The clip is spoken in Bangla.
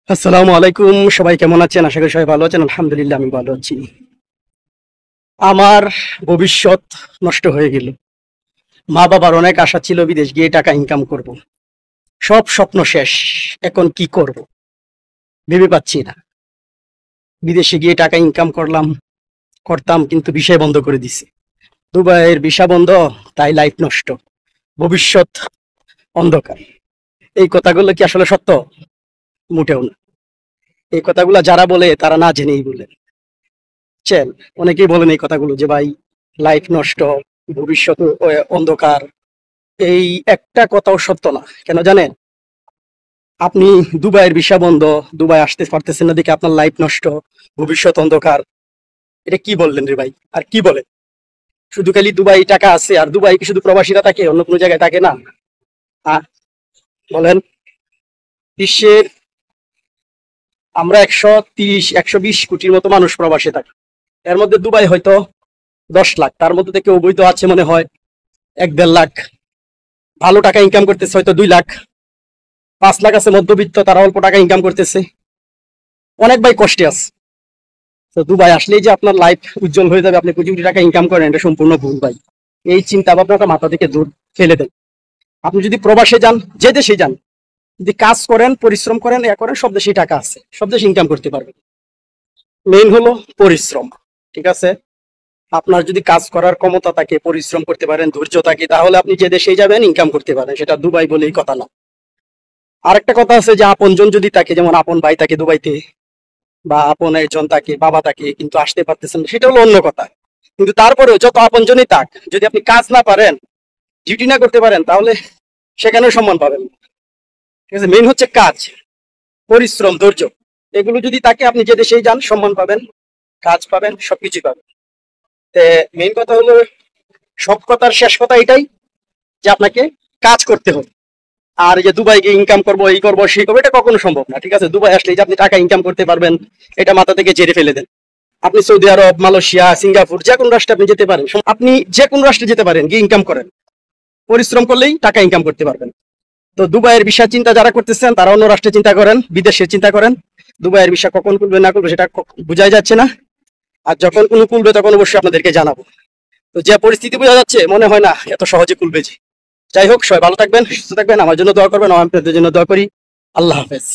আসসালামু আলাইকুম। সবাই কেমন আছেন? আশা করি সবাই ভালো আছেন। আলহামদুলিল্লাহ আমি ভালো আছি। আমার ভবিষ্যৎ নষ্ট হয়ে গেল। মা বাবার অনেক আশা ছিল বিদেশ গিয়ে টাকা ইনকাম করব। সব স্বপ্ন শেষ। এখন কি করব ভেবে পাচ্ছি না। বিদেশে গিয়ে টাকা ইনকাম করতাম, কিন্তু ভিসা বন্ধ করে দিছে। দুবাইয়ের ভিসা বন্ধ, তাই লাইফ নষ্ট, ভবিষ্যৎ অন্ধকার। এই কথাগুলো কি আসলে সত্য? মোটেও না। এই কথাগুলো যারা বলে তারা না জেনেই বলে। বুঝছেন? অনেকেই বলেন এই কথাগুলো যে ভাই লাইফ নষ্ট, ভবিষ্যৎ অন্ধকার। এই একটা কথাও সত্য না। কেন জানেন? আপনি দুবাইয়ের ভিসা বন্ধ, দুবাই আসতে পারতেছেন না দেখে আপনার লাইফ নষ্ট, ভবিষ্যৎ অন্ধকার। এটা কি বললেন রে ভাই? আর কি বলেন? শুধু খালি দুবাই টাকা আছে, আর দুবাই কি শুধু প্রবাসীরা থাকে, অন্য কোনো জায়গায় থাকে না? আহ বলেন। বিশ্বের আমরা 130-120 কোটির মতো মানুষ প্রবাসে থাকি। এর মধ্যে দুবাই হয়তো 10 লাখ, তার মধ্যে থেকে অবৈধ আছে মনে হয় 1-1.5 লাখ। ভালো টাকা ইনকাম করতেছে হয়তো 2 লাখ। 5 লাখ আছে মধ্যবিত্ত, তারা অল্প টাকা ইনকাম করতেছে। অনেক ভাই কষ্টে আছে। তো দুবাই আসলেই যে আপনার লাইফ উজ্জ্বল হয়ে যাবে, আপনি কোটি কোটি টাকা ইনকাম করেন, এটা সম্পূর্ণ ভুল ভাই। এই চিন্তা ভাবনাটা মাথা থেকে দূর ফেলে দেন। আপনি যদি প্রবাসে যান, যে দেশে যান, যদি কাজ করেন, পরিশ্রম করেন, করেন, সব দেশেই টাকা আছে, সব দেশে ইনকাম করতে পারবেন। মেইন হলো পরিশ্রম। ঠিক আছে? আপনার যদি কাজ করার ক্ষমতা থাকে, পরিশ্রম করতে পারেন, ধৈর্য থাকে, তাহলে আপনি যে দেশেই যাবেন ইনকাম করতে পারেন। সেটা দুবাই বলেই কথা না। আরেকটা কথা আছে যে আপনজন যদি থাকে, যেমন আপন ভাই থাকে দুবাইতে, বা আপন একজন থাকে, বাবা থাকে, কিন্তু আসতে পারতেছেন না, সেটা হলো অন্য কথা। কিন্তু তারপরেও যত আপনজনই থাক, যদি আপনি কাজ না পারেন, ডিউটি না করতে পারেন, তাহলে সেখানেও সম্মান পাবেন। ঠিক আছে? মেইন হচ্ছে কাজ, পরিশ্রম, ধৈর্য। এগুলো যদি থাকে, আপনি যে দেশেই যান সম্মান পাবেন, কাজ পাবেন, সবকিছু পাবেন। মেইন কথা হলো, সব কথার শেষ কথা এটাই যে আপনাকে কাজ করতে হবে। আর এই যে দুবাই গিয়ে ইনকাম করবো, এই করবো, সেই করবো, এটা কখনো সম্ভব না। ঠিক আছে? দুবাই আসলে যে আপনি টাকা ইনকাম করতে পারবেন, এটা মাথা থেকে ঝেড়ে ফেলে দেন। আপনি সৌদি আরব, মালয়েশিয়া, সিঙ্গাপুর, যে কোনো রাষ্ট্রে আপনি যেতে পারেন। আপনি যে কোনো রাষ্ট্রে যেতে পারেন, গিয়ে ইনকাম করেন, পরিশ্রম করলেই টাকা ইনকাম করতে পারবেন। তো দুবাইয়ের ভিসা চিন্তা যারা করতেছেন, তারা অন্য রাষ্ট্রে চিন্তা করেন, বিদেশের চিন্তা করেন। দুবাইয়ের ভিসা কখন খুলবে না খুলবে সেটা বোঝাই যাচ্ছে না। আর যখন কোনো খুলবে তখন অবশ্যই আপনাদেরকে জানাবো। তো যে পরিস্থিতি বোঝা যাচ্ছে, মনে হয় না এত সহজে খুলবে যে। যাই হোক, সবাই ভালো থাকবেন, সুস্থ থাকবেন, আমার জন্য দোয়া করবেন, আমার আপনাদের জন্য দোয়া করি। আল্লাহ হাফেজ।